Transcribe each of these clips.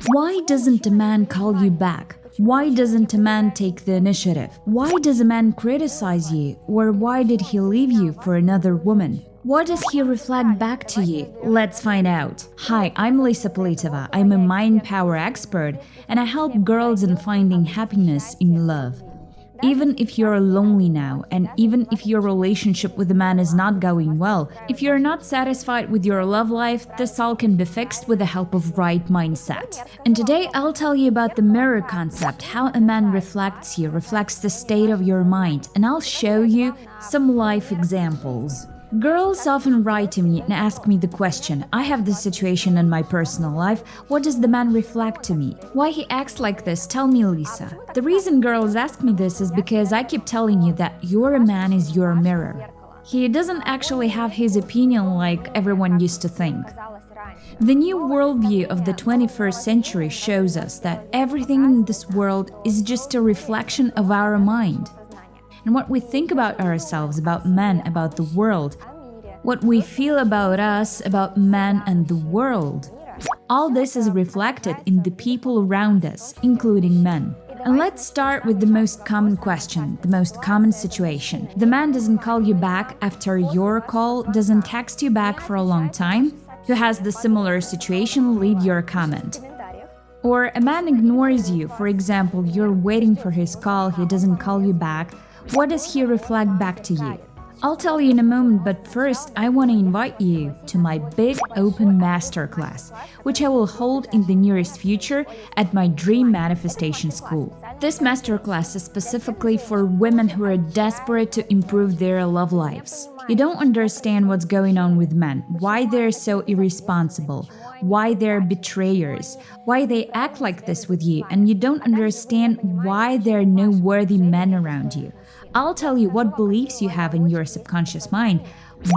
Why doesn't a man call you back? Why doesn't a man take the initiative? Why does a man criticize you? Or why did he leave you for another woman? What does he reflect back to you? Let's find out. Hi, I'm Lisa Politova. I'm a mind power expert and I help girls in finding happiness in love. Even if you're lonely now, and even if your relationship with a man is not going well, if you're not satisfied with your love life, this all can be fixed with the help of right mindset. And today I'll tell you about the mirror concept, how a man reflects you, reflects the state of your mind, and I'll show you some life examples. Girls often write to me and ask me the question, I have this situation in my personal life, what does the man reflect to me? Why he acts like this? Tell me, Lisa. The reason girls ask me this is because I keep telling you that your man is your mirror. He doesn't actually have his opinion like everyone used to think. The new worldview of the 21st century shows us that everything in this world is just a reflection of our mind. And what we think about ourselves, about men, about the world, what we feel about us, about men and the world. All this is reflected in the people around us, including men. And let's start with the most common question, the most common situation. The man doesn't call you back after your call, doesn't text you back for a long time. Who has the similar situation, leave your comment. Or a man ignores you, for example, you're waiting for his call, he doesn't call you back. What does he reflect back to you? I'll tell you in a moment, but first I want to invite you to my big open masterclass, which I will hold in the nearest future at my Dream Manifestation School. This masterclass is specifically for women who are desperate to improve their love lives. You don't understand what's going on with men, why they're so irresponsible, why they're betrayers, why they act like this with you, and you don't understand why there are no worthy men around you. I'll tell you what beliefs you have in your subconscious mind,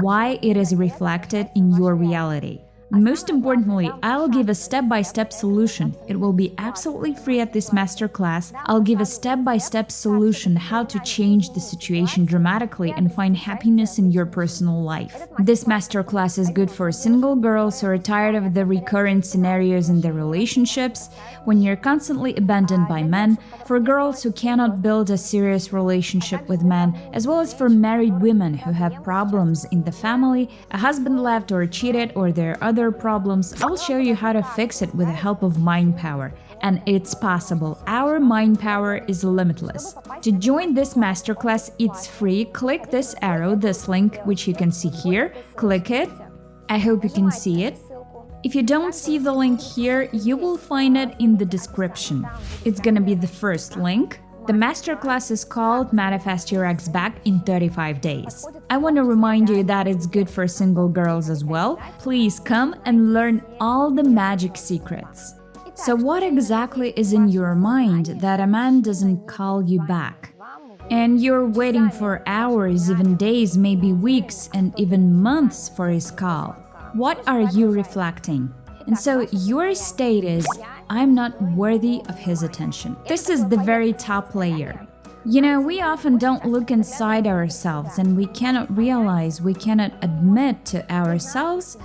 why it is reflected in your reality. Most importantly, I'll give a step-by-step solution. It will be absolutely free at this masterclass. I'll give a step-by-step solution how to change the situation dramatically and find happiness in your personal life. This masterclass is good for single girls who are tired of the recurrent scenarios in their relationships, when you're constantly abandoned by men, for girls who cannot build a serious relationship with men, as well as for married women who have problems in the family, a husband left or cheated, or their other problems. I'll show you how to fix it with the help of mind power. And it's possible. Our mind power is limitless. To join this masterclass, it's free. Click this arrow, this link, which you can see here. Click it. I hope you can see it. If you don't see the link here, you will find it in the description. It's gonna be the first link. The masterclass is called Manifest Your Ex Back in 35 Days. I want to remind you that it's good for single girls as well. Please come and learn all the magic secrets. So what exactly is in your mind that a man doesn't call you back? And you're waiting for hours, even days, maybe weeks, and even months for his call. What are you reflecting? And so your state is, I'm not worthy of his attention. This is the very top layer. You know, we often don't look inside ourselves and we cannot realize, we cannot admit to ourselves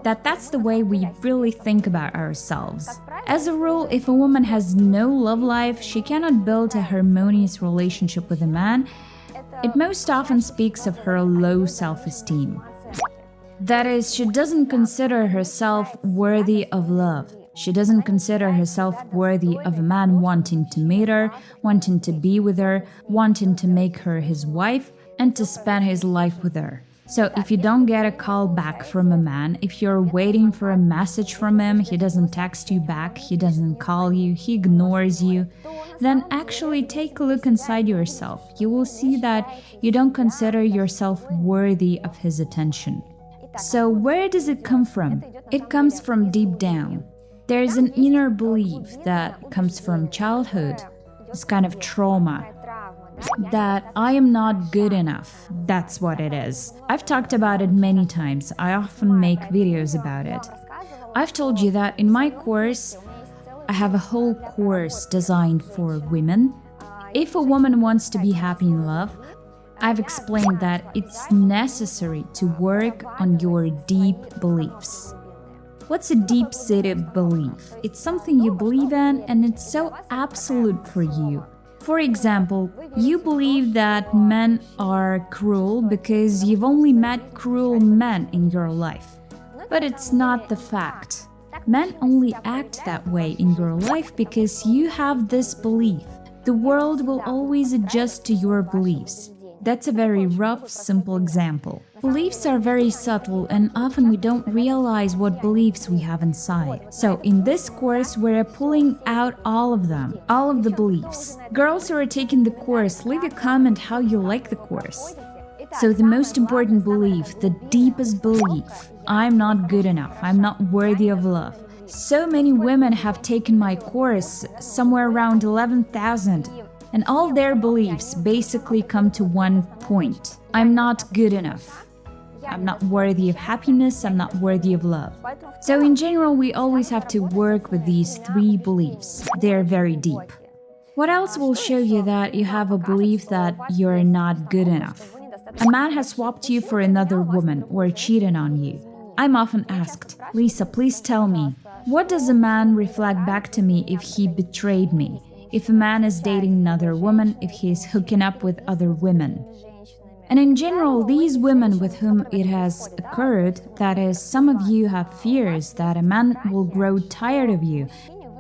that that's the way we really think about ourselves. As a rule, if a woman has no love life, she cannot build a harmonious relationship with a man. It most often speaks of her low self-esteem. That is, she doesn't consider herself worthy of love. She doesn't consider herself worthy of a man wanting to meet her, wanting to be with her, wanting to make her his wife, and to spend his life with her. So if you don't get a call back from a man, if you're waiting for a message from him, he doesn't text you back, he doesn't call you, he ignores you, then actually take a look inside yourself. You will see that you don't consider yourself worthy of his attention. So where does it come from? It comes from deep down. There is an inner belief that comes from childhood, this kind of trauma, that I am not good enough. That's what it is. I've talked about it many times. I often make videos about it. I've told you that in my course, I have a whole course designed for women. If a woman wants to be happy in love, I've explained that it's necessary to work on your deep beliefs. What's a deep-seated belief? It's something you believe in and it's so absolute for you. For example, you believe that men are cruel because you've only met cruel men in your life. But it's not the fact. Men only act that way in your life because you have this belief. The world will always adjust to your beliefs. That's a very rough, simple example. Beliefs are very subtle and often we don't realize what beliefs we have inside. So in this course, we're pulling out all of them, all of the beliefs. Girls who are taking the course, leave a comment how you like the course. So the most important belief, the deepest belief, I'm not good enough, I'm not worthy of love. So many women have taken my course, somewhere around 11,000. And all their beliefs basically come to one point. I'm not good enough. I'm not worthy of happiness, I'm not worthy of love. So in general, we always have to work with these three beliefs. They're very deep. What else will show you that you have a belief that you're not good enough? A man has swapped you for another woman or cheated on you. I'm often asked, Lisa, please tell me, what does a man reflect back to me if he betrayed me? If a man is dating another woman, if he is hooking up with other women. And in general, these women with whom it has occurred, that is, some of you have fears that a man will grow tired of you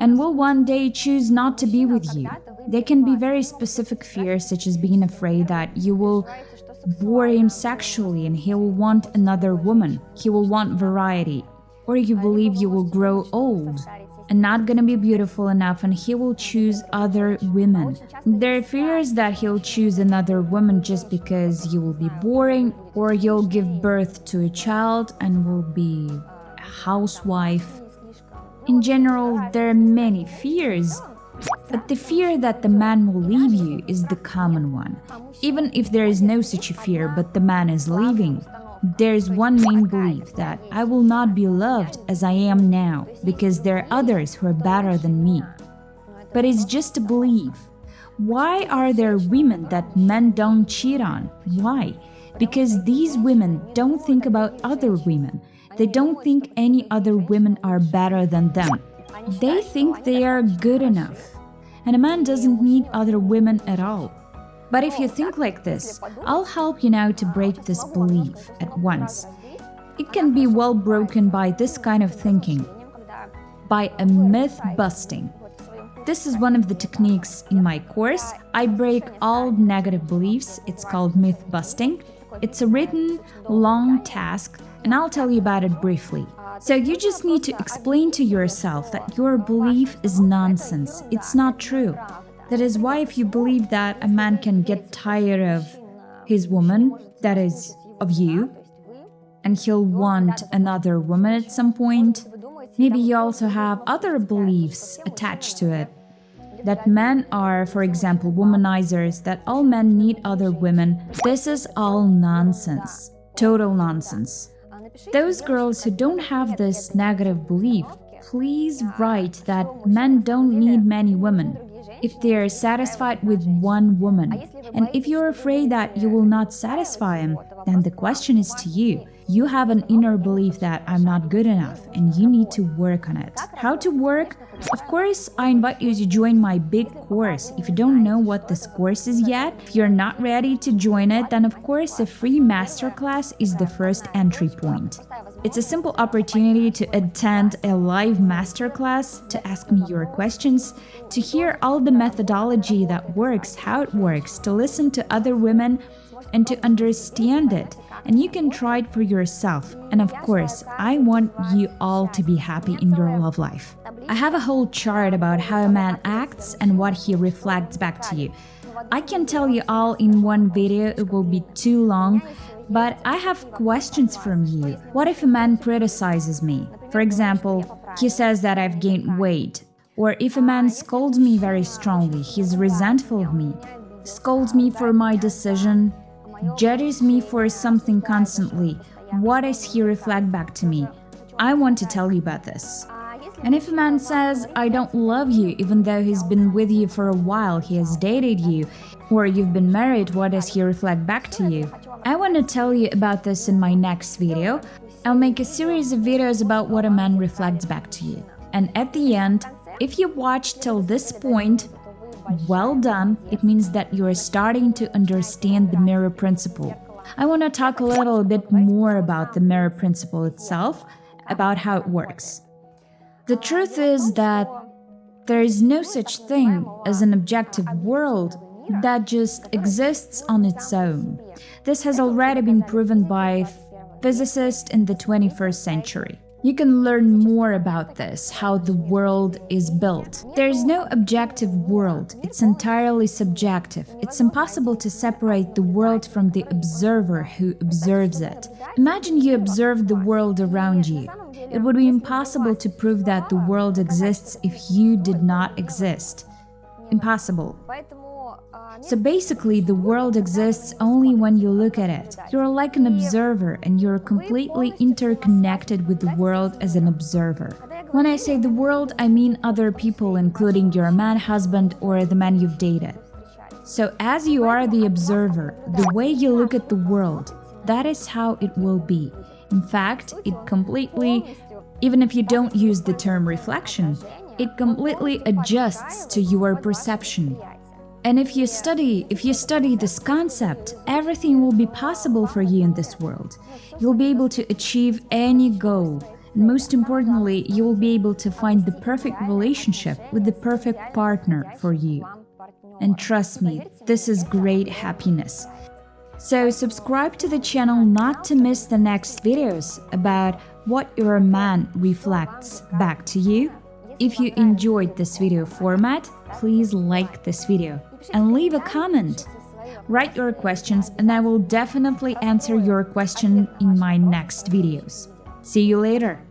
and will one day choose not to be with you. They can be very specific fears, such as being afraid that you will bore him sexually and he will want another woman, he will want variety, or you believe you will grow old and not gonna be beautiful enough and he will choose other women. There are fears that he'll choose another woman just because you will be boring, or you'll give birth to a child and will be a housewife. In general, there are many fears, but the fear that the man will leave you is the common one. Even if there is no such a fear, but the man is leaving, there's one main belief that I will not be loved as I am now because there are others who are better than me. But it's just a belief. Why are there women that men don't cheat on? Why? Because these women don't think about other women. They don't think any other women are better than them. They think they are good enough. And a man doesn't need other women at all. But if you think like this, I'll help you now to break this belief at once. It can be well broken by this kind of thinking, by a myth busting. This is one of the techniques in my course. I break all negative beliefs. It's called myth busting. It's a written, long task, and I'll tell you about it briefly. So you just need to explain to yourself that your belief is nonsense. It's not true. That is why if you believe that a man can get tired of his woman, that is, of you, and he'll want another woman at some point, maybe you also have other beliefs attached to it. That men are, for example, womanizers, that all men need other women. This is all nonsense. Total nonsense. Those girls who don't have this negative belief, please write that men don't need many women. If they are satisfied with one woman, and if you're afraid that you will not satisfy him, then the question is to you. You have an inner belief that I'm not good enough, and you need to work on it. How to work? Of course, I invite you to join my big course. If you don't know what this course is yet, if you're not ready to join it, then of course a free masterclass is the first entry point. It's a simple opportunity to attend a live masterclass, to ask me your questions, to hear all the methodology that works, how it works, to listen to other women and to understand it. And you can try it for yourself. And of course, I want you all to be happy in your love life. I have a whole chart about how a man acts and what he reflects back to you. I can tell you all in one video, it will be too long, but I have questions from you. What if a man criticizes me? For example, he says that I've gained weight. Or if a man scolds me very strongly, he's resentful of me, scolds me for my decision, judges me for something constantly, what does he reflect back to me? I want to tell you about this. And if a man says, I don't love you, even though he's been with you for a while, he has dated you, or you've been married, what does he reflect back to you? I want to tell you about this in my next video. I'll make a series of videos about what a man reflects back to you. And at the end, if you watched till this point, well done, it means that you are starting to understand the mirror principle. I want to talk a little bit more about the mirror principle itself, about how it works. The truth is that there is no such thing as an objective world that just exists on its own. This has already been proven by physicists in the 21st century. You can learn more about this, how the world is built. There is no objective world, it's entirely subjective. It's impossible to separate the world from the observer who observes it. Imagine you observe the world around you. It would be impossible to prove that the world exists if you did not exist. Impossible. So basically, the world exists only when you look at it. You're like an observer and you're completely interconnected with the world as an observer. When I say the world, I mean other people, including your man, husband, or the man you've dated. So as you are the observer, the way you look at the world, that is how it will be. In fact, it completely, even if you don't use the term reflection, it completely adjusts to your perception. And if you study this concept, everything will be possible for you in this world. You'll be able to achieve any goal. And most importantly, you will be able to find the perfect relationship with the perfect partner for you. And trust me, this is great happiness. So subscribe to the channel not to miss the next videos about what your man reflects back to you. If you enjoyed this video format, please like this video and leave a comment. Write your questions and I will definitely answer your question in my next videos. See you later!